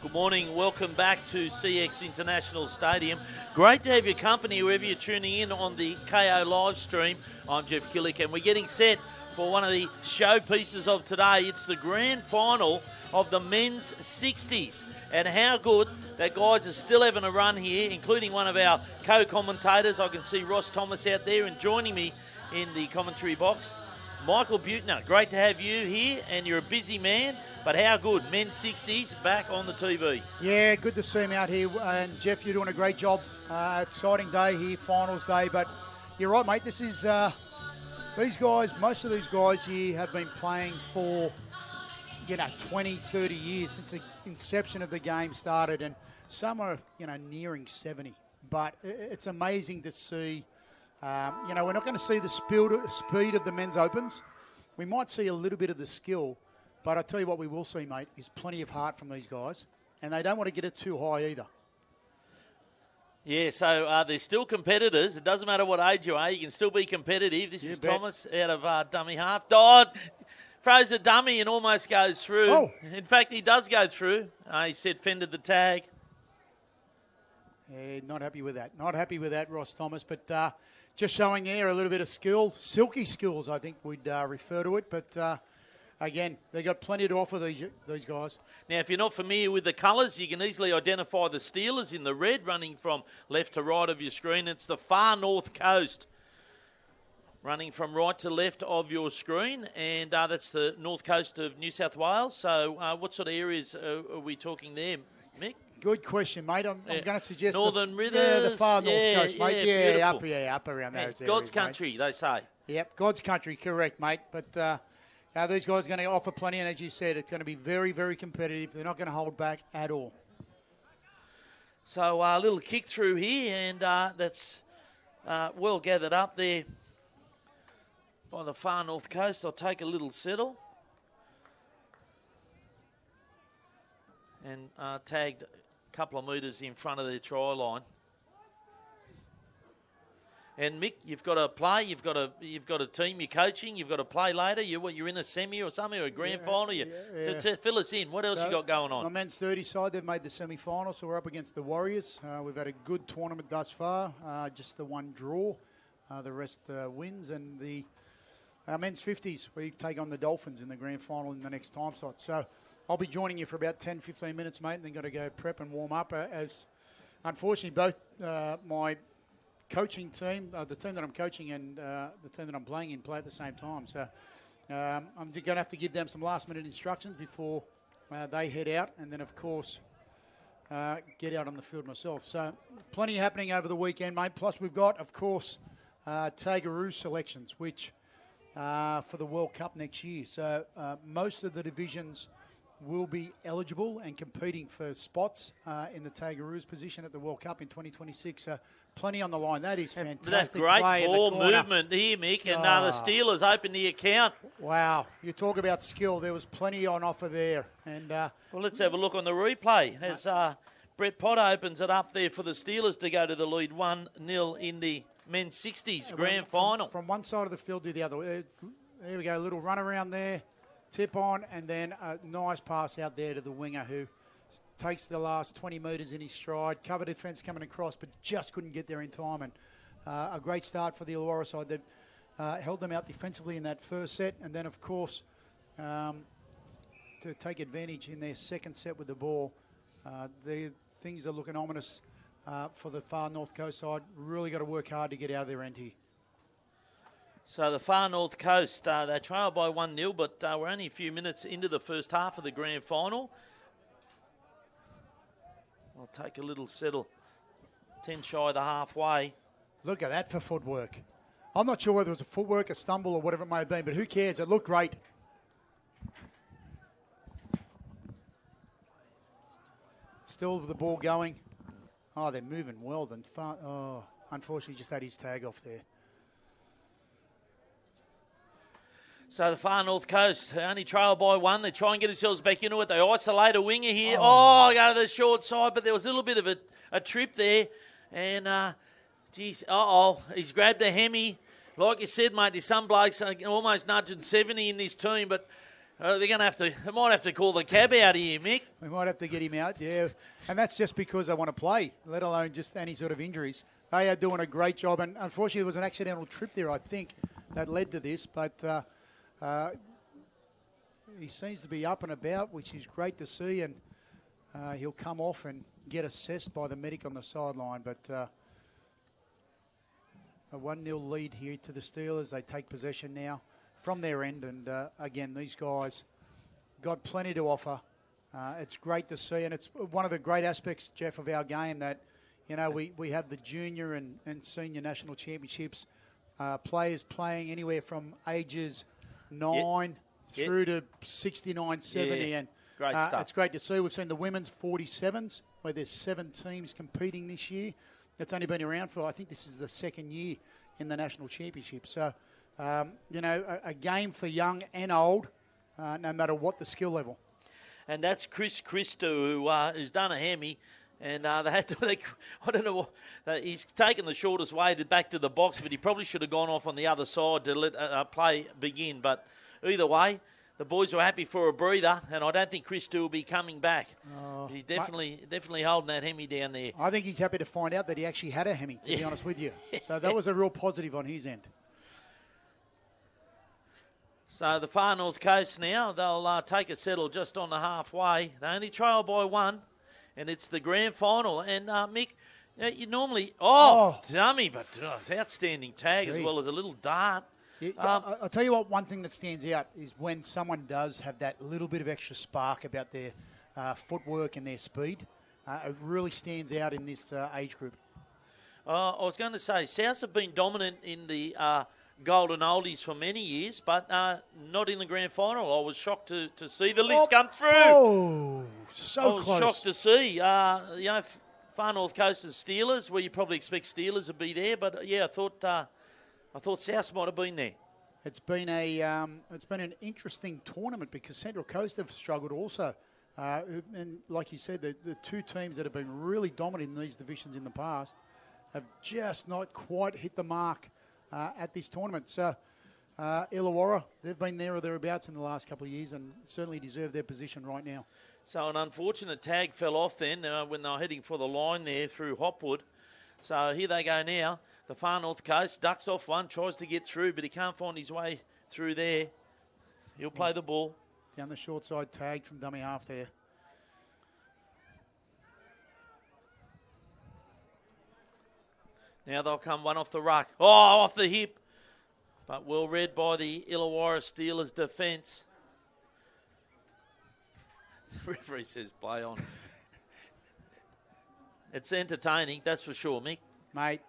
Good morning. Welcome back to C.ex International Stadium. Great to have your company wherever you're tuning in on the KO live stream. I'm Jeff Killick, and we're getting set for one of the showpieces of today. It's the grand final of the men's 60s. And how good that guys are still having a run here, including one of our co-commentators. I can see Ross Thomas out there, and joining me in the commentary box, Michael Butner. Great to have you here, and you're a busy man. But how good, men's 60s back on the TV. Yeah, good to see him out here. And Jeff, you're doing a great job. Exciting day here, finals day. But you're right, mate. This is these guys. Most of these guys here have been playing for 20, 30 years since the inception of the game started, and some are nearing 70. But it's amazing to see. We're not going to see the speed of the men's opens. We might see a little bit of the skill. But I tell you what we will see, mate, is plenty of heart from these guys. And they don't want to get it too high either. Yeah, so they're still competitors. It doesn't matter what age you are. You can still be competitive. This is Thomas out of dummy half. Throws a dummy and almost goes through. Oh. In fact, he does go through. He said fended the tag. Yeah, not happy with that. Not happy with that, Ross Thomas. But just showing there a little bit of skill. Silky skills, I think we'd refer to it. But... again, they got plenty to offer, these guys. Now, if you're not familiar with the colours, you can easily identify the Steelers in the red running from left to right of your screen. It's the far north coast running from right to left of your screen, and that's the north coast of New South Wales. So what sort of areas are we talking there, Mick? Good question, mate. I'm going to suggest Northern Rivers. Yeah, the far north coast, mate. Yeah, up around there. God's country, mate. They say. Yep, God's country, correct, mate. But... these guys are going to offer plenty, and as you said, it's going to be very, very competitive. They're not going to hold back at all. So a little kick through here, and that's well gathered up there by the far north coast. I'll take a little settle. And tagged a couple of metres in front of their try line. And Mick, you've got to play. You've got a team you're coaching. You've got to play later. You're in a semi or something, or a grand final. To fill us in. What else you got going on? My men's 30 side, they've made the semi-final, so we're up against the Warriors. We've had a good tournament thus far. Just the one draw, the rest wins, and our men's 50s, we take on the Dolphins in the grand final in the next time slot. So I'll be joining you for about 10, 15 minutes, mate, and then got to go prep and warm up. As unfortunately, both my coaching team, the team that I'm coaching and the team that I'm playing in play at the same time. So I'm going to have to give them some last-minute instructions before they head out, and then, of course, get out on the field myself. So plenty happening over the weekend, mate. Plus we've got, of course, Tagaroo selections, which for the World Cup next year. So most of the divisions will be eligible and competing for spots in the Tagaroo's position at the World Cup in 2026. So plenty on the line. That is fantastic. That's great ball movement here, Mick. And the Steelers open the account. Wow. You talk about skill. There was plenty on offer there. And well, let's have a look on the replay as Brett Potter opens it up there for the Steelers to go to the lead 1-0 in the men's 60s grand final. From one side of the field to the other. There we go. A little run around there. Tip on, and then a nice pass out there to the winger who takes the last 20 metres in his stride. Cover defence coming across, but just couldn't get there in time. And a great start for the Illawarra side. They held them out defensively in that first set, and then, of course, to take advantage in their second set with the ball. Things are looking ominous for the far north coast side. Really got to work hard to get out of their end here. So the far north coast, they trail by 1-0, but we're only a few minutes into the first half of the grand final. I'll take a little settle. 10 shy of the halfway. Look at that for footwork. I'm not sure whether it was a footwork, a stumble, or whatever it may have been, but who cares? It looked great. Still with the ball going. Oh, they're moving well. Unfortunately, just had his tag off there. So the far north coast, they only trail by 1. They try and get themselves back into it. They isolate a winger here. Go to the short side, but there was a little bit of a trip there. And, he's grabbed a hemi. Like you said, mate, there's some blokes almost nudging 70 in this team, but They're going to have to. They might have to call the cab out here, Mick. We might have to get him out, yeah. And that's just because they want to play, let alone just any sort of injuries. They are doing a great job. And unfortunately, there was an accidental trip there, I think, that led to this. But he seems to be up and about, which is great to see. And he'll come off and get assessed by the medic on the sideline. But a 1-0 lead here to the Steelers. They take possession now from their end. And again, these guys got plenty to offer. It's great to see. And it's one of the great aspects, Jeff, of our game that, you know, we have the junior and senior national championships, players playing anywhere from ages 9 through to 69, 70. And great stuff. It's great to see. We've seen the women's 47s, where there's 7 teams competing this year. It's only been around for, I think this is the second year in the national championship. So, you know, a game for young and old, no matter what the skill level. And that's Chris Christo, who's done a Hemi. And they had to, I don't know, he's taken the shortest way back to the box, but he probably should have gone off on the other side to let play begin. But either way, the boys were happy for a breather, and I don't think Christo will be coming back. He's definitely holding that Hemi down there. I think he's happy to find out that he actually had a Hemi, to be honest with you. So that was a real positive on his end. So the far north coast now, they'll take a settle just on the halfway. They only trail by 1, and it's the grand final. And Mick, you normally, dummy, but outstanding tag as well as a little dart. Yeah, I'll tell you what, one thing that stands out is when someone does have that little bit of extra spark about their footwork and their speed. It really stands out in this age group. I was going to say, Souths have been dominant in the Golden Oldies for many years, but not in the grand final. I was shocked to see the list come through. Oh, so close. I was shocked to see. You know, far north coast is Steelers, where you probably expect Steelers to be there, but yeah, I thought Souths might have been there. It's been an interesting tournament because Central Coast have struggled also, and like you said, the 2 teams that have been really dominant in these divisions in the past have just not quite hit the mark at this tournament. So Illawarra, they've been there or thereabouts in the last couple of years and certainly deserve their position right now. So an unfortunate tag fell off then when they were heading for the line there through Hopwood. So here they go now. The far north coast ducks off one, tries to get through, but he can't find his way through there. He'll play the ball. Down the short side, tagged from dummy half there. Now they'll come one off the ruck. Oh, off the hip. But well read by the Illawarra Steelers defence. The referee says play on. It's entertaining, that's for sure, Mick. Mate,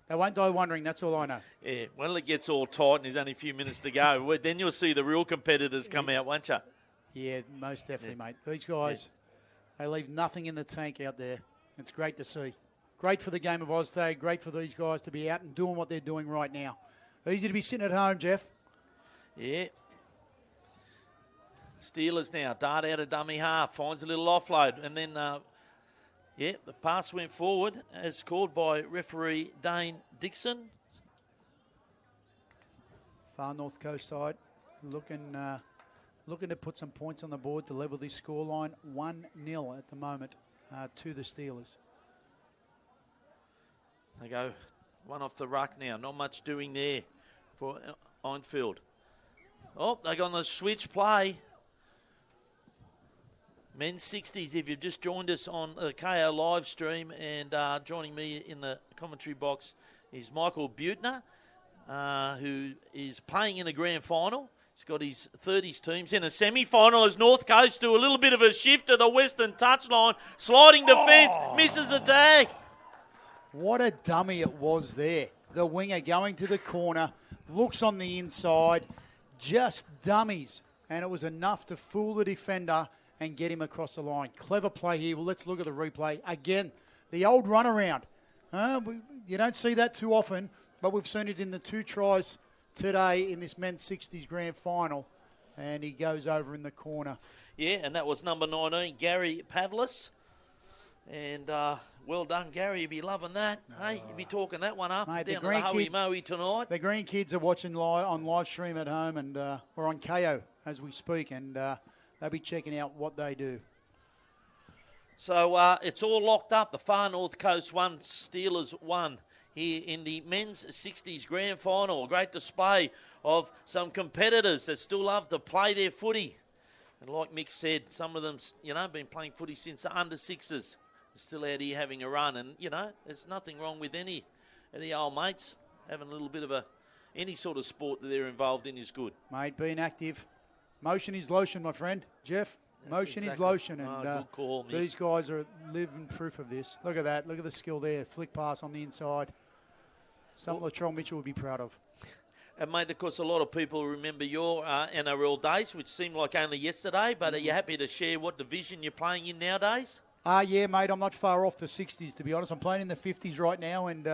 they won't die wondering, that's all I know. Yeah, when it gets all tight and there's only a few minutes to go, then you'll see the real competitors come out, won't you? Yeah, most definitely, mate. These guys, they leave nothing in the tank out there. It's great to see. Great for the game of Oztag. Great for these guys to be out and doing what they're doing right now. Easy to be sitting at home, Jeff. Yeah. Steelers now. Dart out of dummy half. Finds a little offload. And then, the pass went forward as called by referee Dane Dixon. Far North Coast side looking to put some points on the board to level this scoreline. 1-0 at the moment to the Steelers. They go one off the ruck now. Not much doing there for Einfield. Oh, they got on the switch play. Men's 60s, if you've just joined us on the KO live stream, and joining me in the commentary box is Michael Butner, who is playing in the grand final. He's got his 30s teams in a semi-final as North Coast do a little bit of a shift to the western touchline. Sliding defence, misses a tag. What a dummy it was there. The winger going to the corner, looks on the inside, just dummies. And it was enough to fool the defender and get him across the line. Clever play here. Well, let's look at the replay. Again, the old runaround. You don't see that too often, but we've seen it in the 2 tries today in this men's 60s grand final. And he goes over in the corner. Yeah, and that was number 19, Gary Pavlis. And well done, Gary. You'll be loving that. Hey, you'll be talking that one up. Mate, down to the Hoey Moey tonight. The green kids are watching on live stream at home and or on KO as we speak, and they'll be checking out what they do. So it's all locked up. The Far North Coast 1, Steelers 1 here in the men's 60s grand final. A great display of some competitors that still love to play their footy. And like Mick said, some of them, been playing footy since the under sixes. Still out here having a run. And, there's nothing wrong with any of the old mates having a little bit of any sort of sport that they're involved in is good. Mate, being active. Motion is lotion, my friend. Jeff, motion is lotion. And good call, Mick. These guys are living proof of this. Look at that. Look at the skill there. Flick pass on the inside. Something Latrell Mitchell would be proud of. And, mate, of course, a lot of people remember your NRL days, which seemed like only yesterday. But are you happy to share what division you're playing in nowadays? Yeah, mate. I'm not far off the 60s, to be honest. I'm playing in the 50s right now. And,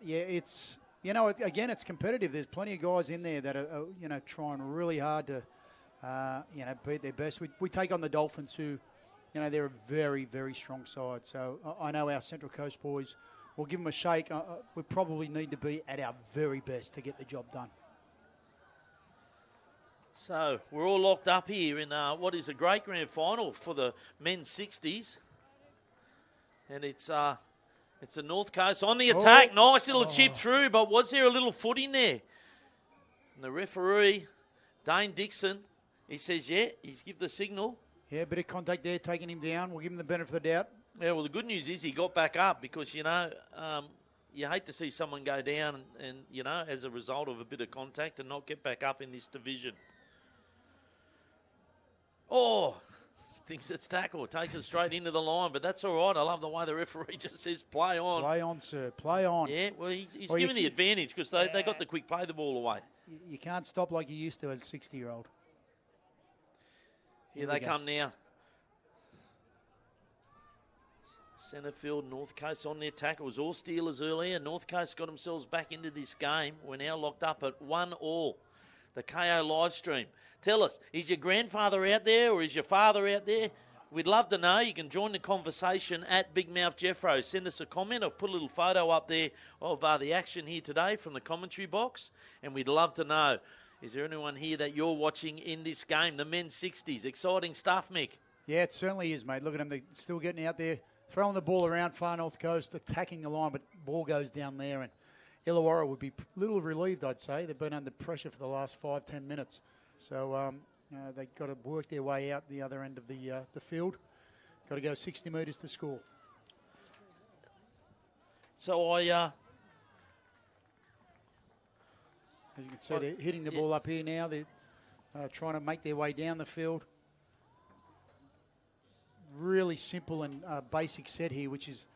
it's, again, it's competitive. There's plenty of guys in there that are trying really hard to, beat their best. We take on the Dolphins who, they're a very, very strong side. So I know our Central Coast boys, we'll give them a shake. We probably need to be at our very best to get the job done. So we're all locked up here in what is a great grand final for the men's 60s. And it's the North Coast on the attack. Nice little chip through, but was there a little foot in there? And the referee, Dane Dixon, he says, he's give the signal. Yeah, a bit of contact there, taking him down. We'll give him the benefit of the doubt. Yeah, well, the good news is he got back up because, you hate to see someone go down and, as a result of a bit of contact and not get back up in this division. Thinks it's tackle. Takes it straight into the line, but that's all right. I love the way the referee just says, play on. Play on, sir. Play on. Yeah, well, he's given the advantage because they got the quick play the ball away. You can't stop like you used to as a 60-year-old. Here they come now. Centre field, North Coast on their tackle. It was all Steelers earlier. North Coast got themselves back into this game. We're now locked up at 1-1. The KO live stream. Tell us, is your grandfather out there or is your father out there? We'd love to know. You can join the conversation at Big Mouth Jeffro. Send us a comment. I've put a little photo up there of the action here today from the commentary box. And we'd love to know, is there anyone here that you're watching in this game? The men's 60s. Exciting stuff, Mick. Yeah, it certainly is, mate. Look at them. They're still getting out there, throwing the ball around Far North Coast, attacking the line, but ball goes down there. And Illawarra would be a little relieved, I'd say. They've been under pressure for the last 5-10 minutes. So they've got to work their way out the other end of the field. Got to go 60 metres to score. So as you can see, they're hitting the ball up here now. They're trying to make their way down the field. Really simple and basic set here, which is,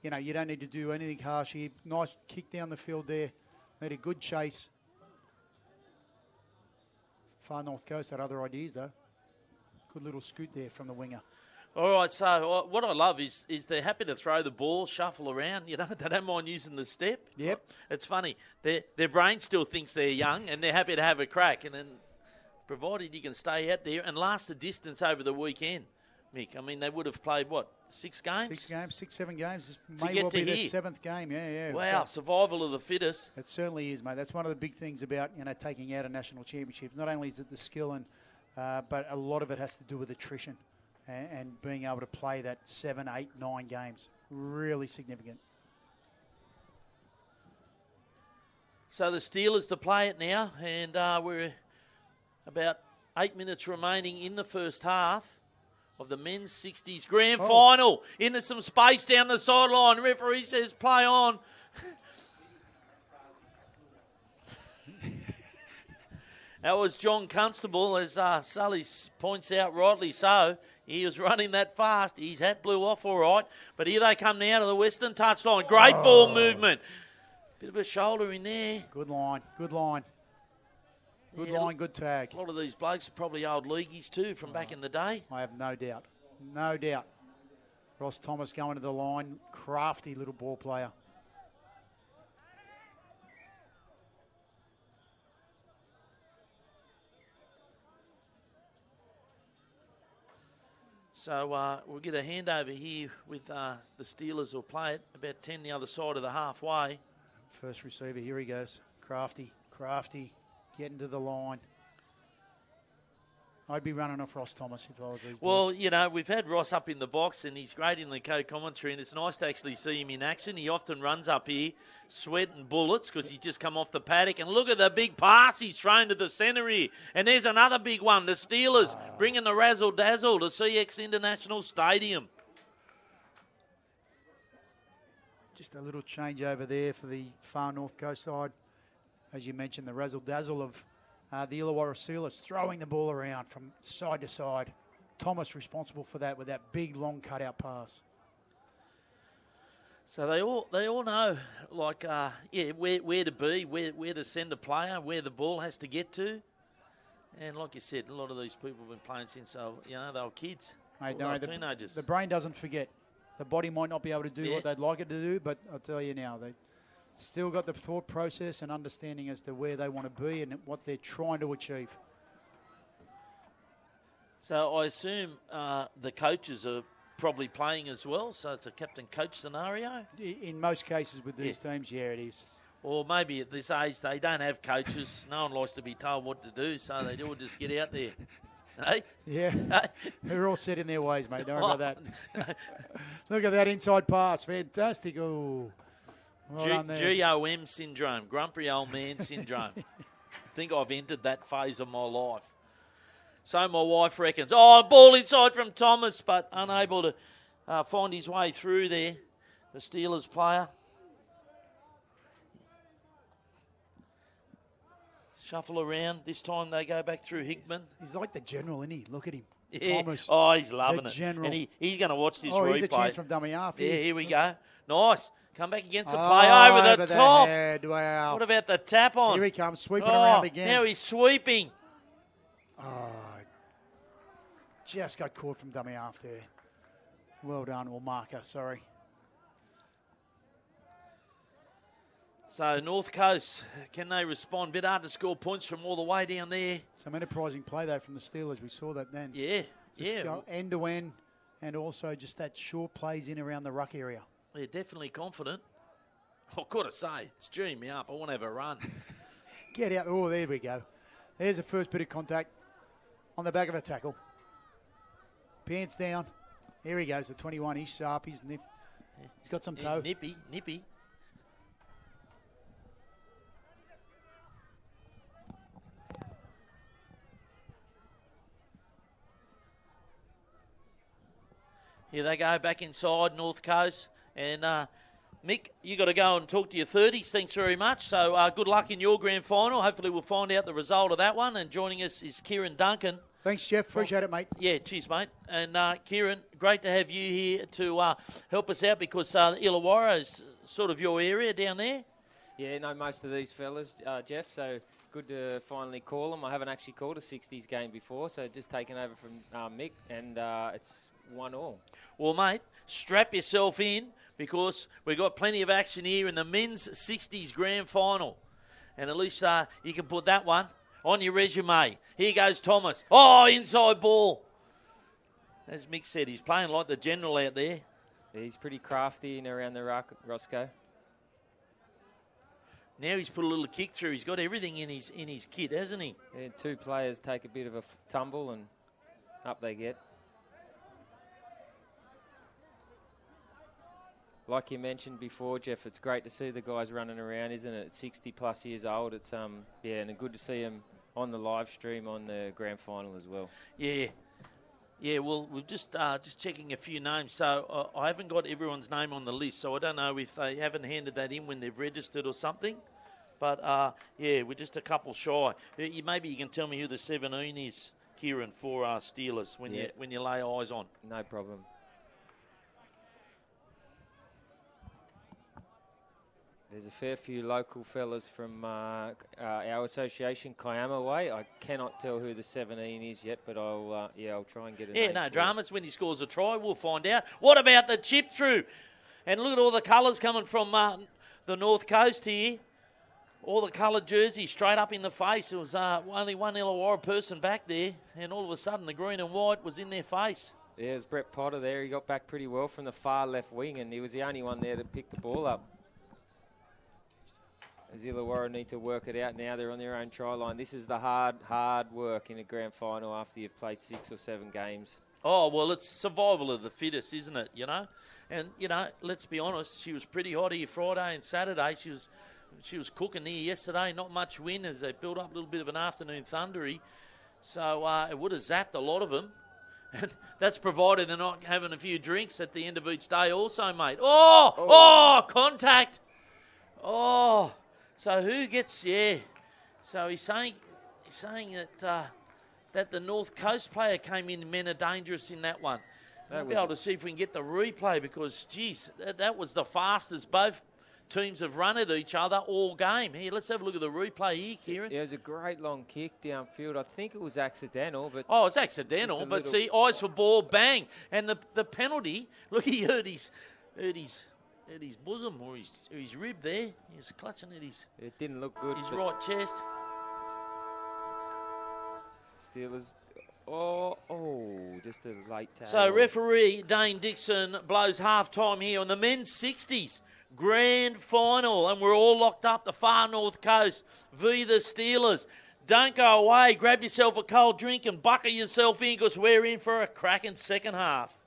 you don't need to do anything harsh here. Nice kick down the field there. Need a good chase. Far North Coast had other ideas, though. Good little scoot there from the winger. All right, so what I love is they're happy to throw the ball, shuffle around. They don't mind using the step. Yep. It's funny. Their brain still thinks they're young, and they're happy to have a crack. And then, provided you can stay out there and last the distance over the weekend, Mick. I mean, they would have played, 6 games? 7 games. This to may well be here. their 7th game. Yeah. Wow, survival of the fittest. It certainly is, mate. That's one of the big things about, taking out a national championship. Not only is it the skill, but a lot of it has to do with attrition and being able to play that 7, 8, 9 games. Really significant. So the Steelers to play it now, and we're about 8 minutes remaining in the first half of the men's 60s grand final. Into some space down the sideline. Referee says play on. That was John Constable, as Sully points out, rightly so. He was running that fast. His hat blew off all right. But here they come now to the western touchline. Great ball movement. Bit of a shoulder in there. Good line. Good line, good tag. A lot of these blokes are probably old leagueies too from back in the day. I have no doubt. No doubt. Ross Thomas going to the line. Crafty little ball player. So we'll get a handover here with the Steelers will play it about 10 the other side of the halfway. First receiver, here he goes. Crafty, getting to the line. I'd be running off Ross Thomas if I was these Well, boys. you know, we've had Ross up in the box, and he's great in the co-commentary, and it's nice to actually see him in action. He often runs up here, sweating bullets, because he's just come off the paddock. And look at the big pass he's thrown to the centre here. And there's another big one. The Steelers bringing the razzle-dazzle to C.ex International Stadium. Just a little change over there for the far north coast side. As you mentioned, the razzle-dazzle of the Illawarra Steelers throwing the ball around from side to side. Thomas responsible for that with that big, long cutout pass. So they all know, like, where to be, where to send a player, where the ball has to get to. And like you said, a lot of these people have been playing since they were kids. Mate, They were teenagers. The brain doesn't forget. The body might not be able to do what they'd like it to do, but I'll tell you now, they still got the thought process and understanding as to where they want to be and what they're trying to achieve. So I assume the coaches are probably playing as well, so it's a captain-coach scenario? In most cases with these teams, yeah, it is. Or maybe at this age they don't have coaches. No one likes to be told what to do, so they all just get out there. Hey? Yeah, they're all set in their ways, mate. Don't worry about that. Look at that inside pass. Fantastic. Oh, well done there. GOM syndrome, grumpy old man syndrome. I think I've entered that phase of my life. So my wife reckons. Oh, ball inside from Thomas, but unable to find his way through there, the Steelers player. Shuffle around. This time they go back through Hickman. He's like the general, isn't he? Look at him. Yeah. Thomas. Oh, he's loving the it. General. And he's going to watch this replay. He's a chance from dummy half. Yeah, here we go. Nice. Come back against the Oh, play over the top. Head. Wow. What about the tap on? Here he comes, sweeping around again. Now he's sweeping. Oh, just got caught from dummy half there. Well done, or marker, sorry. So North Coast, can they respond? Bit hard to score points from all the way down there. Some enterprising play, though, from the Steelers. We saw that then. Yeah, Just go end to end, and also just that short plays in around the ruck area. They're definitely confident. I've got to say, it's cheering me up. I want to have a run. Get out. Oh, there we go. There's the first bit of contact on the back of a tackle. Pants down. Here he goes, the 21. He's sharp. He's got some toe. Nippy. Here they go, back inside, North Coast. And Mick, you got to go and talk to your 30s. Thanks very much. So good luck in your grand final. Hopefully we'll find out the result of that one. And joining us is Kieran Duncan. Thanks, Jeff. Appreciate it, mate. Yeah, cheers, mate. And Kieran, great to have you here to help us out because Illawarra is sort of your area down there. Yeah, know most of these fellas, Jeff, so good to finally call them. I haven't actually called a 60s game before, so just taken over from Mick, and it's 1-1. Well, mate, strap yourself in because we've got plenty of action here in the men's 60s grand final. And at least you can put that one on your resume. Here goes Thomas. Oh, inside ball. As Mick said, he's playing like the general out there. Yeah, he's pretty crafty in around the ruck, Roscoe. Now he's put a little kick through. He's got everything in his kit, hasn't he? Yeah, two players take a bit of a tumble and up they get. Like you mentioned before, Jeff, it's great to see the guys running around, isn't it? At 60-plus years old, it's and good to see them on the live stream on the grand final as well. Yeah. Yeah, well, we're just checking a few names. So I haven't got everyone's name on the list, so I don't know if they haven't handed that in when they've registered or something. But, yeah, we're just a couple shy. Maybe you can tell me who the 17 is, Kieran, for Steelers when you lay eyes on. No problem. There's a fair few local fellas from our association, Kiama Way. I cannot tell who the 17 is yet, but I'll try and get it. Yeah, no dramas. When he scores a try, we'll find out. What about the chip through? And look at all the colours coming from the North Coast here. All the coloured jerseys straight up in the face. There was only one Illawarra person back there, and all of a sudden the green and white was in their face. Yeah, it was Brett Potter there. He got back pretty well from the far left wing, and he was the only one there to pick the ball up. As Illawarra need to work it out now, they're on their own try line. This is the hard work in a grand final after you've played 6 or 7 games. Oh, well, it's survival of the fittest, isn't it, And, let's be honest, she was pretty hot here Friday and Saturday. She was cooking here yesterday. Not much wind as they built up a little bit of an afternoon thundery. So it would have zapped a lot of them. And that's provided they're not having a few drinks at the end of each day also, mate. Oh, contact. Oh, so who gets, So he's saying that the North Coast player came in, men are dangerous in that one. We'll be able to see if we can get the replay because, geez, that was the fastest both teams have run at each other all game. Here, let's have a look at the replay here, Kieran. It was a great long kick downfield. I think it was accidental, but... Oh, it's accidental, but see, eyes for ball, bang. And the penalty, look, he hurt his bosom or his rib there. He was clutching at It didn't look good. His right chest. Steelers... just a late tackle. So referee Dane Dixon blows half-time here on the men's 60s grand final, and we're all locked up the far north coast v the Steelers. Don't go away. Grab yourself a cold drink and buckle yourself in because we're in for a cracking second half.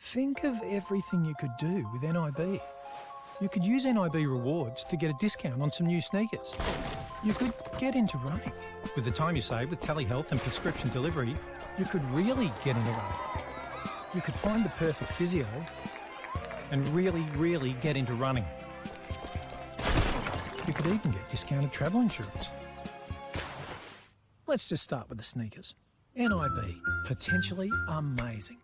Think of everything you could do with NIB. You could use NIB rewards to get a discount on some new sneakers. You could get into running. With the time you save with telehealth and prescription delivery, you could really get into running. You could find the perfect physio and really get into running. You could even get discounted travel insurance. Let's just start with the sneakers. NIB, potentially amazing.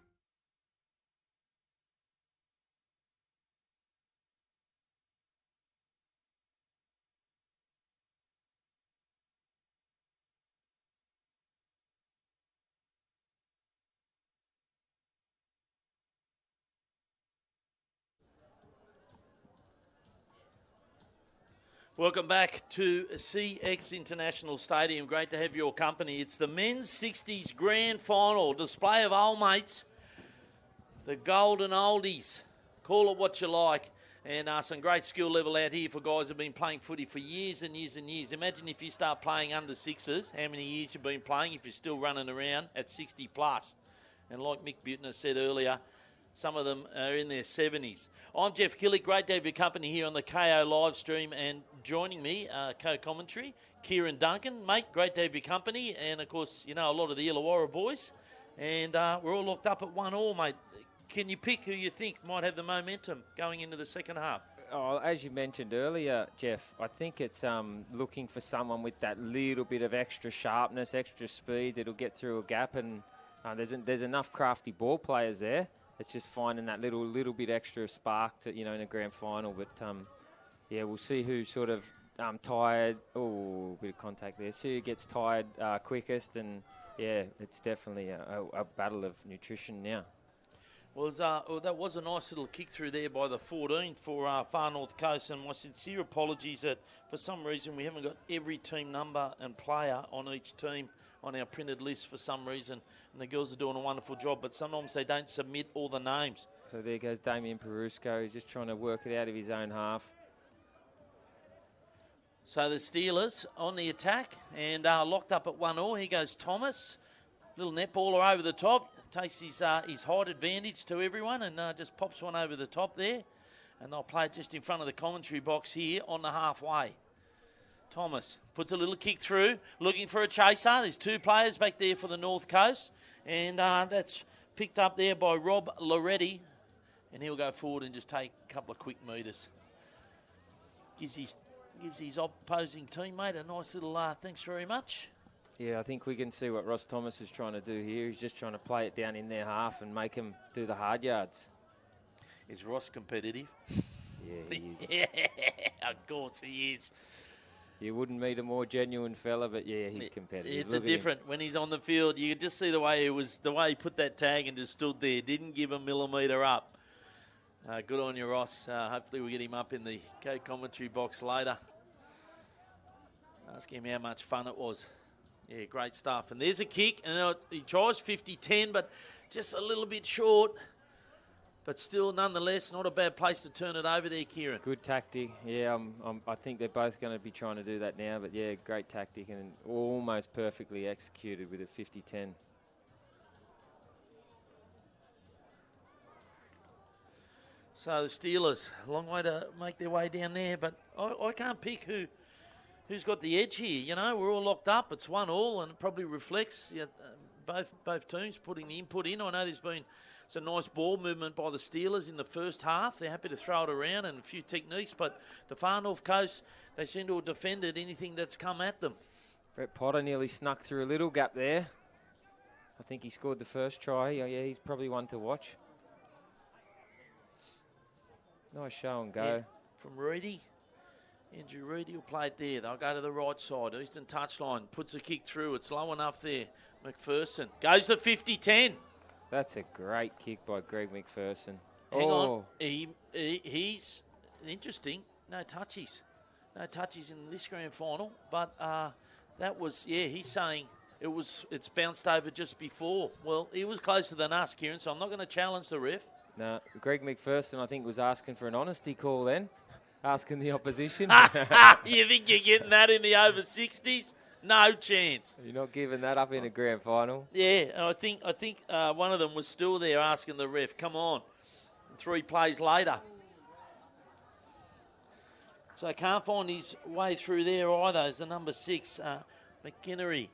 Welcome back to C.ex International Stadium. Great to have your company. It's the men's 60s grand final. Display of old mates, the golden oldies. Call it what you like. And some great skill level out here for guys who have been playing footy for years and years and years. Imagine if you start playing under sixes, how many years you've been playing if you're still running around at 60 plus. And like Mick Butner said earlier, some of them are in their 70s. I'm Jeff Killick. Great to have your company here on the KO live stream. And joining me, co-commentary, Kieran Duncan. Mate, great to have your company. And, of course, you know a lot of the Illawarra boys. And we're all locked up at 1-1, mate. Can you pick who you think might have the momentum going into the second half? Oh, as you mentioned earlier, Jeff, I think it's looking for someone with that little bit of extra sharpness, extra speed that'll get through a gap. And there's enough crafty ball players there. It's just finding that little bit extra spark to, in a grand final. But, we'll see who sort of tired. Oh, bit of contact there. See who gets tired quickest and Yeah, it's definitely a battle of nutrition now. Well, that was a nice little kick through there by the 14 for Far North Coast, and my sincere apologies that for some reason we haven't got every team number and player on each team on our printed list for some reason, and the girls are doing a wonderful job, but sometimes they don't submit all the names. So there goes Damien Perusco. He's just trying to work it out of his own half. So the Steelers on the attack and locked up at 1-1. Here goes Thomas. Little netballer over the top. Takes his height advantage to everyone and just pops one over the top there. And they'll play it just in front of the commentary box here on the halfway. Thomas puts a little kick through, looking for a chaser. There's two players back there for the North Coast. And that's picked up there by Rob Loretti. And he'll go forward and just take a couple of quick metres. Gives his opposing teammate a nice little thanks very much. Yeah, I think we can see what Ross Thomas is trying to do here. He's just trying to play it down in their half and make them do the hard yards. Is Ross competitive? Yeah, he is. Yeah, of course he is. You wouldn't meet a more genuine fella, but yeah, he's competitive. It's a different when he's on the field. You could just see the way he put that tag and just stood there, didn't give a millimetre up. Good on you, Ross. Hopefully we'll get him up in the co-commentary box later. Ask him how much fun it was. Yeah, great stuff. And there's a kick, and he tries 50-10, but just a little bit short. But still, nonetheless, not a bad place to turn it over there, Kieran. Good tactic. Yeah, I think they're both going to be trying to do that now. But yeah, great tactic and almost perfectly executed with a 50-10. So the Steelers, a long way to make their way down there, but I can't pick who's got the edge here. You know, we're all locked up. It's 1-1, and it probably reflects both teams putting the input in. I know there's been some nice ball movement by the Steelers in the first half. They're happy to throw it around and a few techniques, but the Far North Coast, they seem to have defended anything that's come at them. Brett Potter nearly snuck through a little gap there. I think he scored the first try. Yeah, he's probably one to watch. Nice show and go. Yeah, from Reedy. Andrew Reedy will play it there. They'll go to the right side. Eastern touchline. Puts a kick through. It's low enough there. McPherson goes to 50-10. That's a great kick by Greg McPherson. Hang on. He's interesting. No touchies. No touchies in this grand final. But that was, he's saying it's bounced over just before. Well, he was closer than us, Kieran, so I'm not going to challenge the ref. No, Greg McPherson, I think, was asking for an honesty call then, asking the opposition. You think you're getting that in the over 60s? No chance. You're not giving that up in a grand final. Yeah, I think one of them was still there asking the ref, come on. 3 plays later. So can't find his way through there either as the number 6, McInnery.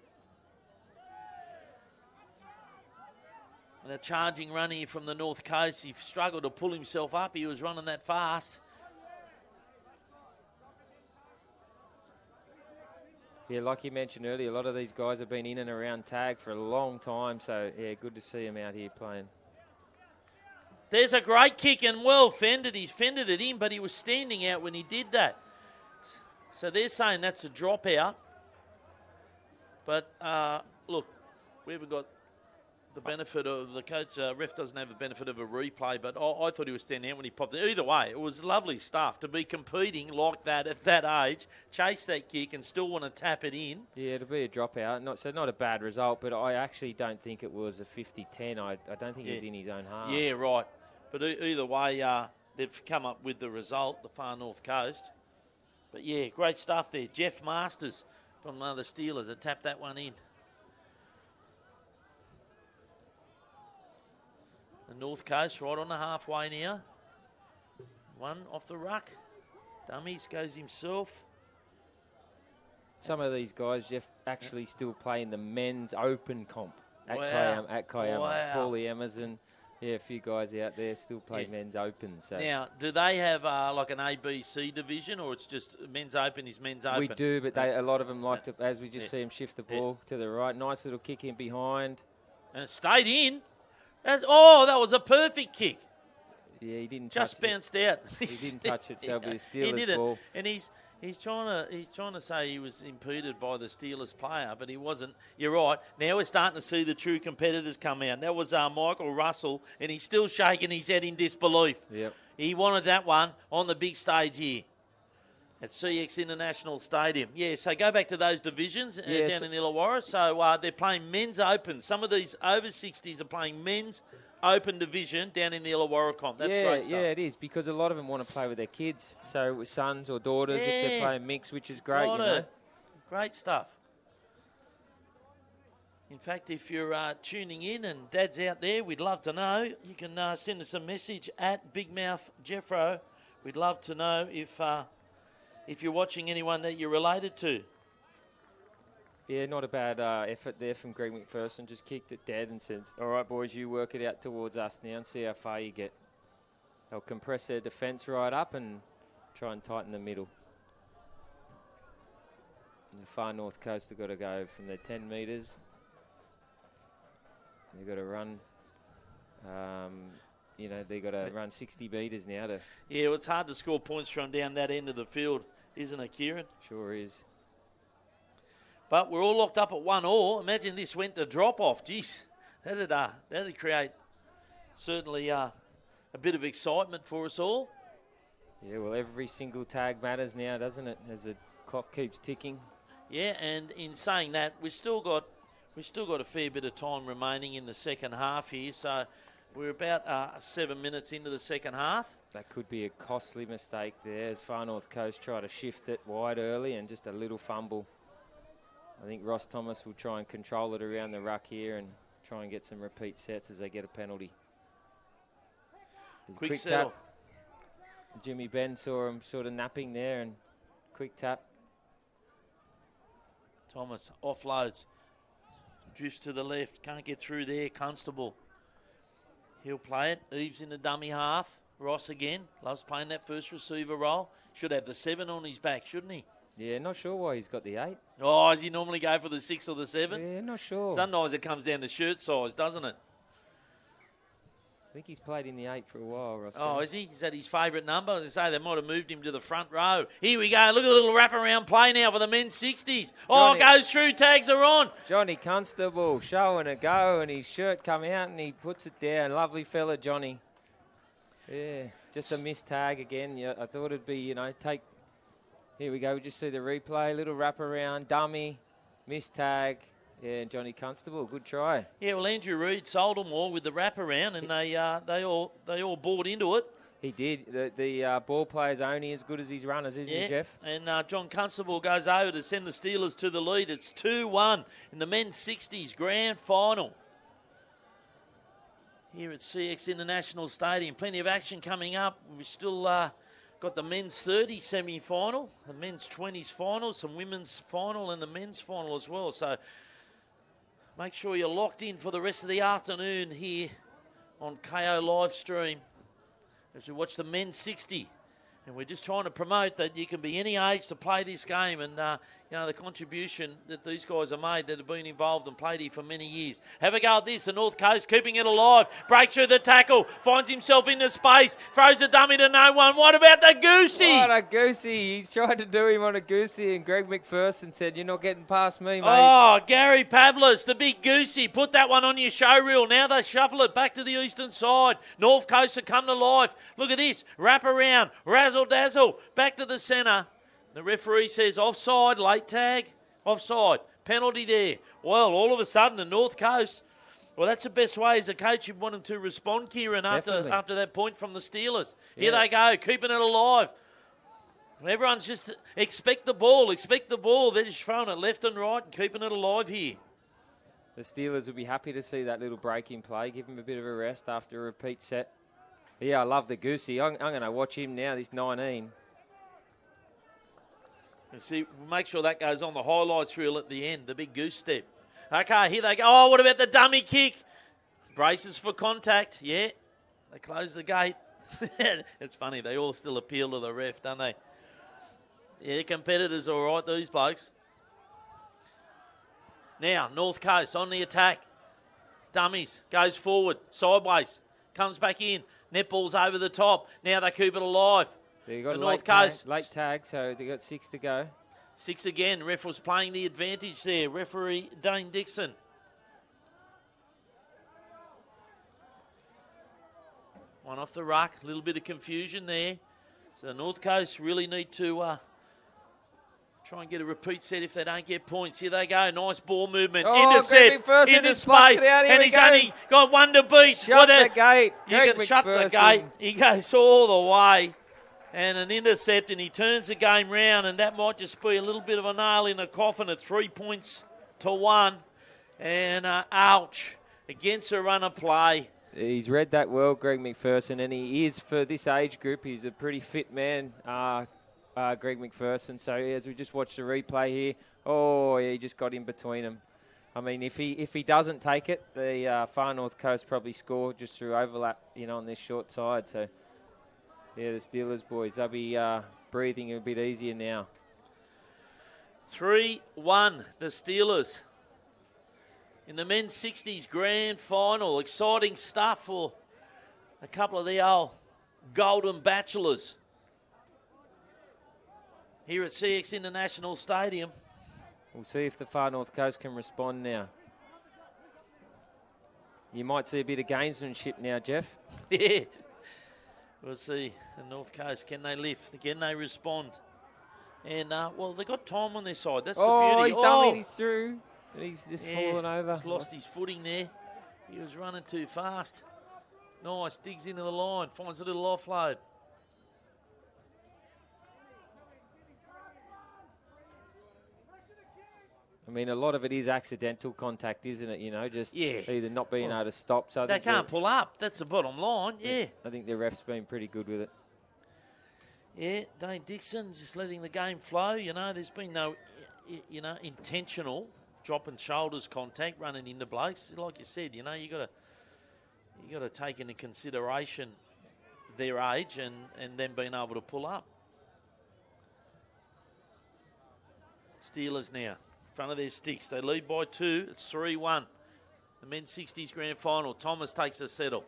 And a charging run here from the North Coast. He struggled to pull himself up. He was running that fast. Yeah, like you mentioned earlier, a lot of these guys have been in and around tag for a long time. So, yeah, good to see him out here playing. There's a great kick and well fended. He's fended it in, but he was standing out when he did that. So they're saying that's a dropout. But, look, we haven't got the benefit of the coach. Ref doesn't have the benefit of a replay, but I thought he was standing out when he popped it. Either way, it was lovely stuff to be competing like that at that age, chase that kick and still want to tap it in. Yeah, to be a dropout. Not a bad result, but I actually don't think it was a 50-10. I don't think he's in his own half. Yeah, right. But either way, they've come up with the result, the Far North Coast. But yeah, great stuff there. Jeff Masters from the Steelers had tapped that one in. The North Coast right on the halfway now. One off the ruck. Dummies goes himself. Some of these guys, Jeff, actually still play in the men's open comp at Kiama. Wow. Paulie Emerson. Yeah, a few guys out there still play men's open. So now, do they have like an ABC division, or it's just men's open is men's open? We do, but a lot of them like to, as we just see them shift the ball to the right. Nice little kick in behind. And it stayed in. That was a perfect kick. Yeah, he didn't just touch bounced out. He didn't touch it, so it'll be a he did Steelers ball. And he's He's trying to say he was impeded by the Steelers player, but he wasn't. You're right. Now we're starting to see the true competitors come out. That was Michael Russell, and he's still shaking his head in disbelief. Yep. He wanted that one on the big stage here at C.ex International Stadium. Yeah, so go back to those divisions down in Illawarra. So they're playing men's open. Some of these over 60s are playing men's open division down in the Illawarra comp. That's great stuff. Yeah, it is, because a lot of them want to play with their kids. So with sons or daughters, if they're playing mix, which is great, you know. Great stuff. In fact, if you're tuning in and Dad's out there, we'd love to know. You can send us a message at Big Mouth Jeffro. We'd love to know if you're watching anyone that you're related to. Yeah, not a bad effort there from Greg McPherson. Just kicked it dead and said, all right, boys, you work it out towards us now and see how far you get. They'll compress their defence right up and try and tighten the middle. And the far north coast have got to go from their 10 metres. They've got to run, they've got to run 60 metres now. Yeah, well, it's hard to score points from down that end of the field, isn't it, Kieran? Sure is. But we're all locked up at 1-1. Imagine this went to drop-off. Jeez, that'd create certainly a bit of excitement for us all. Yeah, well, every single tag matters now, doesn't it, as the clock keeps ticking? Yeah, and in saying that, we've still got a fair bit of time remaining in the second half here. So we're about 7 minutes into the second half. That could be a costly mistake there as Far North Coast try to shift it wide early and just a little fumble. I think Ross Thomas will try and control it around the ruck here and try and get some repeat sets as they get a penalty. Quick settle. Tap. Jimmy Benn saw him sort of napping there and quick tap. Thomas offloads. Drifts to the left. Can't get through there. Constable. He'll play it. Eves in the dummy half. Ross again. Loves playing that first receiver role. Should have the 7 on his back, shouldn't he? Yeah, not sure why he's got the 8. Oh, does he normally go for the 6 or the 7? Yeah, not sure. Sometimes it comes down to shirt size, doesn't it? I think he's played in the 8 for a while, Ross. Oh, is he? Is that his favourite number? As I say, they might have moved him to the front row. Here we go. Look at the little wraparound play now for the men's 60s. Oh, goes through. Tags are on. Johnny Constable showing a go, and his shirt come out, and he puts it down. Lovely fella, Johnny. Yeah, just a missed tag again. Yeah, I thought it'd be, take... Here we go. We just see the replay. Little wraparound, dummy, missed tag. Yeah, and Johnny Constable, good try. Yeah, well, Andrew Reid sold them all with the wraparound, and they all bought into it. He did. The ball player's only as good as his runners, isn't he, Jeff? And John Constable goes over to send the Steelers to the lead. It's 2-1 in the men's 60s grand final here at C.ex International Stadium. Plenty of action coming up. We still got the men's 30 semi-final, the men's 20s final, some women's final, and the men's final as well. So make sure you're locked in for the rest of the afternoon here on KO live stream as we watch the men's 60. And we're just trying to promote that you can be any age to play this game, and the contribution that these guys have made that have been involved and played here for many years. Have a go at this. The North Coast keeping it alive. Breaks through the tackle. Finds himself into space. Throws a dummy to no one. What about the Goosey? What a Goosey. He's tried to do him on a Goosey, and Greg McPherson said, you're not getting past me, mate. Oh, Gary Pavlis, the big Goosey. Put that one on your show reel. Now they shuffle it back to the eastern side. North Coast have come to life. Look at this. Wrap around. Razzle dazzle. Back to the centre. The referee says offside, late tag, offside, penalty there. Well, all of a sudden, the North Coast, well, that's the best way as a coach you'd want them to respond, Kieran, after that point from the Steelers. Yeah. Here they go, keeping it alive. Everyone's just expect the ball. They're just throwing it left and right and keeping it alive here. The Steelers would be happy to see that little break in play, give him a bit of a rest after a repeat set. Yeah, I love the Goosey. I'm going to watch him now, this 19. And see, make sure that goes on the highlights reel at the end, the big goose step. Okay, here they go. Oh, what about the dummy kick? Braces for contact. Yeah, they close the gate. It's funny, they all still appeal to the ref, don't they? Yeah, competitors all right, these blokes. Now, North Coast on the attack. Dummies, goes forward, sideways, comes back in. Netball's over the top. Now they keep it alive. They got the a North Coast. late tag, so they got 6 to go. 6 again. Ref was playing the advantage there. Referee Dane Dixon. One off the ruck. A little bit of confusion there. So the North Coast really need to try and get a repeat set if they don't get points. Here they go. Nice ball movement. Intercept. Into space. And he's only got one to beat. Shut the gate. You can shut the gate. He goes all the way. And an intercept, and he turns the game round, and that might just be a little bit of a nail in the coffin at 3 points to 1. And ouch, against a run of play. He's read that well, Greg McPherson, and he is, for this age group, he's a pretty fit man, Greg McPherson. So as we just watched the replay here, he just got in between them. I mean, if he doesn't take it, the Far North Coast probably score just through overlap, on this short side. So, yeah, the Steelers boys, they'll be breathing a bit easier now. 3-1, the Steelers. In the men's 60s grand final, exciting stuff for a couple of the old Golden Bachelors here at C.ex International Stadium. We'll see if the Far North Coast can respond now. You might see a bit of gamesmanship now, Jeff. Yeah. We'll see. The North Coast, can they lift? Can they respond? And, they've got time on their side. That's the beauty. He's done it. He's through. He's just fallen over. He's lost his footing there. He was running too fast. Nice. Digs into the line. Finds a little offload. I mean, a lot of it is accidental contact, isn't it? Just either not being able to stop. So they can't pull up. That's the bottom line. Yeah. I think the ref's been pretty good with it. Yeah, Dane Dixon's just letting the game flow. There's been no, intentional drop and shoulders contact running into blokes. Like you said, you got to take into consideration their age and them being able to pull up. Steelers now, front of their sticks. They lead by 2. It's 3-1. The men's 60s grand final. Thomas takes the settle.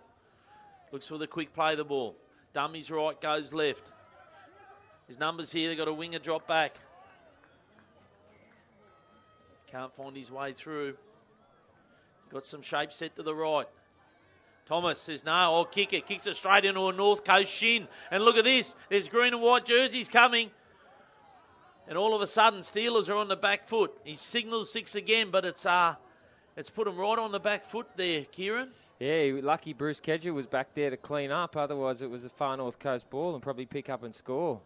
Looks for the quick play of the ball. Dummies right, goes left. His numbers here, they've got a winger drop back. Can't find his way through. Got some shape set to the right. Thomas says no, I'll kick it. Kicks it straight into a North Coast shin. And look at this. There's green and white jerseys coming. And all of a sudden, Steelers are on the back foot. He signals 6 again, but it's put him right on the back foot there, Kieran. Yeah, lucky Bruce Kedger was back there to clean up. Otherwise, it was a Far North Coast ball and probably pick up and score.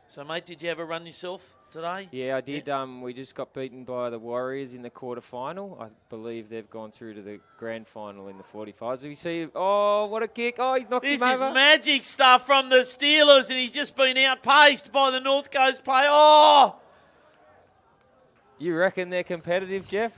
So, mate, did you ever run yourself today? Yeah, I did. Yeah. We just got beaten by the Warriors in the quarterfinal. I believe they've gone through to the grand final in the 45s. We see, what a kick. He's knocked him over. This is magic stuff from the Steelers, and he's just been outpaced by the North Coast player. You reckon they're competitive, Jeff?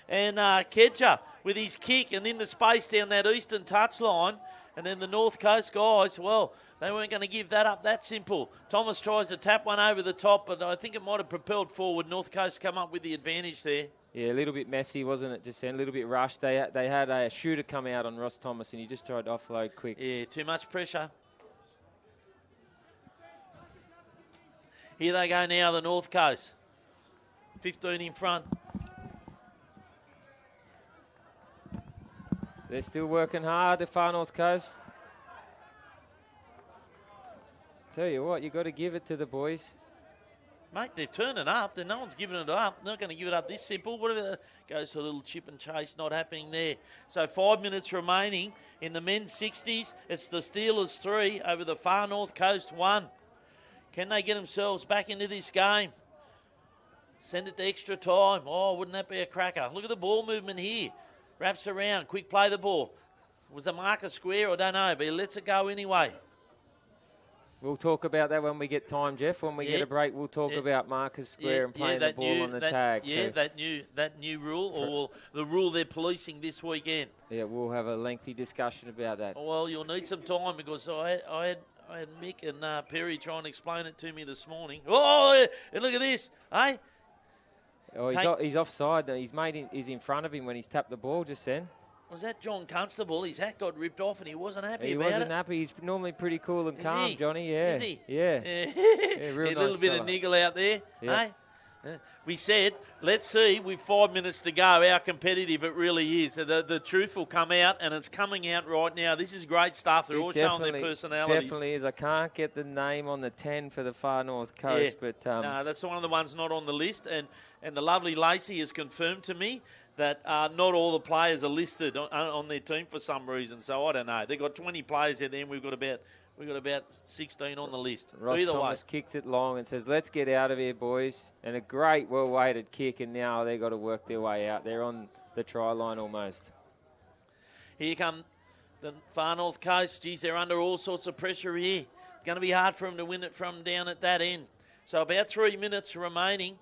And Kedger with his kick and in the space down that eastern touchline. And then the North Coast guys, they weren't going to give that up that simple. Thomas tries to tap one over the top, but I think it might have propelled forward. North Coast come up with the advantage there. Yeah, a little bit messy, wasn't it, just then? A little bit rushed. They had a shooter come out on Ross Thomas, and he just tried to offload quick. Yeah, too much pressure. Here they go now, the North Coast. 15 in front. They're still working hard, the Far North Coast. Tell you what, you've got to give it to the boys. Mate, they're turning up. No one's giving it up. Not going to give it up this simple. Whatever goes to a little chip and chase, not happening there. So 5 minutes remaining in the men's 60s. It's the Steelers 3 over the Far North Coast 1. Can they get themselves back into this game? Send it to extra time. Wouldn't that be a cracker? Look at the ball movement here. Wraps around. Quick play the ball. Was the marker square? I don't know, but he lets it go anyway. We'll talk about that when we get time, Jeff. When we get a break, we'll talk about markers square and playing the ball on the tag. Yeah, so that new rule, or the rule they're policing this weekend. Yeah, we'll have a lengthy discussion about that. Well, you'll need some time because I had Mick and Perry try and explain it to me this morning. And look at this, eh? He's offside. He's in front of him when he's tapped the ball just then. Was that John Constable? His hat got ripped off and he wasn't happy He about it. wasn't happy. He's normally pretty cool and calm, he? Johnny. Yeah. Is he? Yeah. Yeah, real a nice little bit fella. of niggle out there. Yep. Hey? We said, let's see, with 5 minutes to go, how competitive it really is. So the truth will come out, and it's coming out right now. This is great stuff. They're all showing their personalities. Definitely is. I can't get the name on the 10 for the far north coast, but no, that's one of the ones not on the list. And the lovely Lacey has confirmed to me that not all the players are listed on their team for some reason. So I don't know. They've got 20 players out there, and we've got about 16 on the list. Ross Either Thomas way. kicks it long and says, let's get out of here, boys. And a great, well-weighted kick, and now they've got to work their way out. They're on the try line almost. Here come the far north coast. Geez, they're under all sorts of pressure here. It's going to be hard for them to win it from down at that end. So about 3 minutes remaining.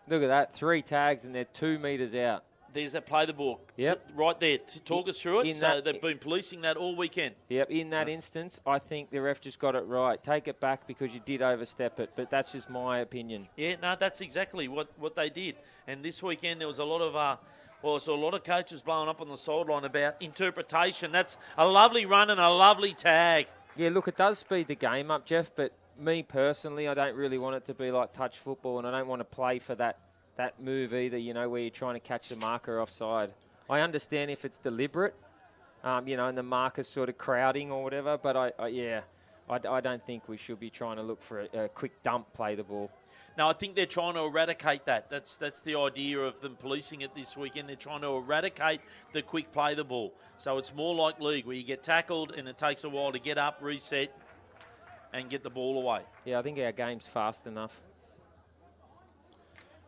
Look at that, 3 tags, and they're 2 metres out. There's that play the ball. Yep. Right there. Talk us through it. So they've been policing that all weekend. Yep, in that instance, I think the ref just got it right. Take it back because you did overstep it, but that's just my opinion. Yeah, no, that's exactly what they did. And this weekend there was a lot of a lot of coaches blowing up on the sideline about interpretation. That's a lovely run and a lovely tag. Yeah, look, it does speed the game up, Jeff, but me personally, I don't really want it to be like touch football, and I don't want to play for that move either, where you're trying to catch the marker offside. I understand if it's deliberate, and the marker's sort of crowding or whatever, but I don't think we should be trying to look for a quick dump, play the ball. No, I think they're trying to eradicate that. That's the idea of them policing it this weekend. They're trying to eradicate the quick play the ball. So it's more like league where you get tackled and it takes a while to get up, reset, and get the ball away. Yeah, I think our game's fast enough.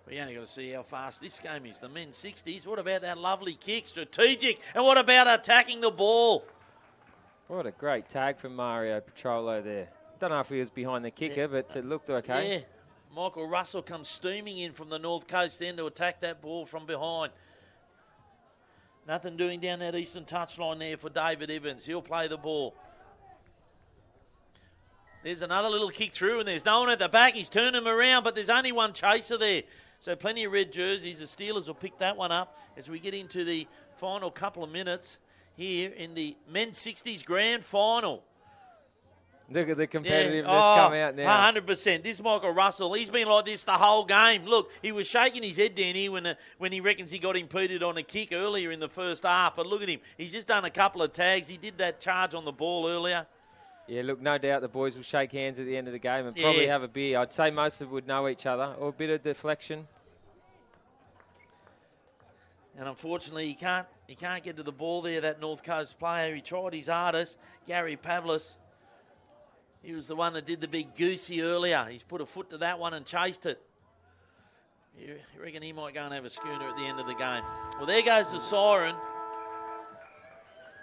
We only got to see how fast this game is. The men's 60s. What about that lovely kick? Strategic. And what about attacking the ball? What a great tag from Mario Petrolo there. Don't know if he was behind the kicker, but it looked okay. Yeah. Michael Russell comes steaming in from the north coast then to attack that ball from behind. Nothing doing down that eastern touchline there for David Evans. He'll play the ball. There's another little kick through, and there's no one at the back. He's turned him around, but there's only one chaser there. So plenty of red jerseys. The Steelers will pick that one up as we get into the final couple of minutes here in the men's 60s grand final. Look at the competitiveness come out now. 100%. This is Michael Russell. He's been like this the whole game. Look, he was shaking his head down here when he reckons he got impeded on a kick earlier in the first half. But look at him. He's just done a couple of tags. He did that charge on the ball earlier. Yeah, look, no doubt the boys will shake hands at the end of the game and probably have a beer. I'd say most of them would know each other, or a bit of deflection. And unfortunately, he can't get to the ball there, that North Coast player. He tried his hardest. Gary Pavlis, he was the one that did the big goosey earlier. He's put a foot to that one and chased it. You reckon he might go and have a schooner at the end of the game. Well, there goes the siren.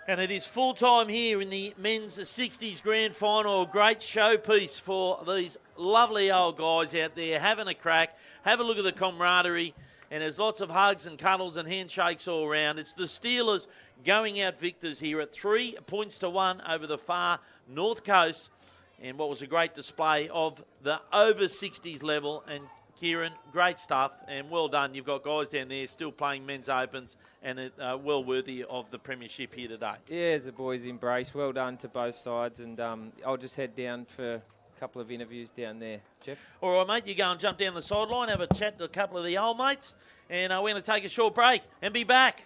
And it is full time here in the men's 60s grand final. A great showpiece for these lovely old guys out there having a crack. Have a look at the camaraderie. And there's lots of hugs and cuddles and handshakes all around. It's the Steelers going out victors here at 3 points to 1 over the far north coast. And what was a great display of the over 60s level. And Kieran, great stuff and well done. You've got guys down there still playing men's opens and well worthy of the premiership here today. Yeah, as the boys embrace. Well done to both sides. And I'll just head down for a couple of interviews down there. Jeff? All right, mate, you go and jump down the sideline, have a chat to a couple of the old mates, and we're going to take a short break and be back.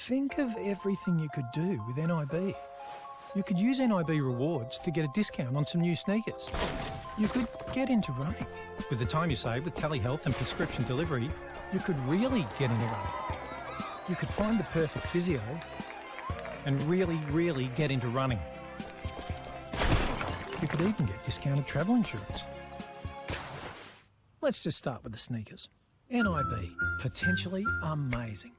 Think of everything you could do with NIB. You could use NIB rewards to get a discount on some new sneakers. You could get into running. With the time you save with telehealth and prescription delivery, you could really get into running. You could find the perfect physio and really get into running. You could even get discounted travel insurance. Let's just start with the sneakers. NIB, potentially amazing.